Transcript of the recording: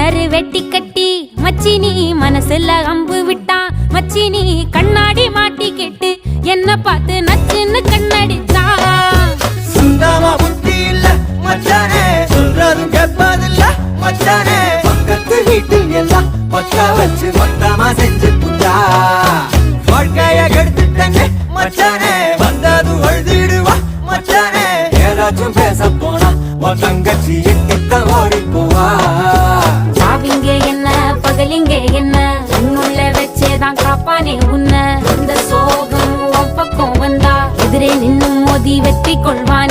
கரு வெட்டி கட்டி மச்சினி மனசுல அம்பு விட்டான். மச்சினி கண்ணாடி மாட்டி கேட்டு என்ன பார்த்து நச்சுன்னு கண்ணடிச்சான். சுந்தமா புத்தி இல்ல மச்சானே, சொல்றதும் கேட்பதில்ல மச்சானே. பக்கத்து வீட்டில் எல்லாம் பக்கா வச்சு மொத்தமா செஞ்சு புட்டா. வாழ்க்கைய கெடுத்துட்டங்க மச்சானே, வந்தது அழுதிடுவா மச்சானே. ஏதாச்சும் பேச போனா உன் தங்கச்சி எட்டித்தான் ஓடி போவா. சாவிங்க என்ன பகலிங்க என்ன, உன்னுள்ள வச்சேதான் காப்பானே உன்ன. இந்த சோகம் உன் பக்கம் வந்தா எதிரே நின்னு மோதி வெற்றி கொள்வான்.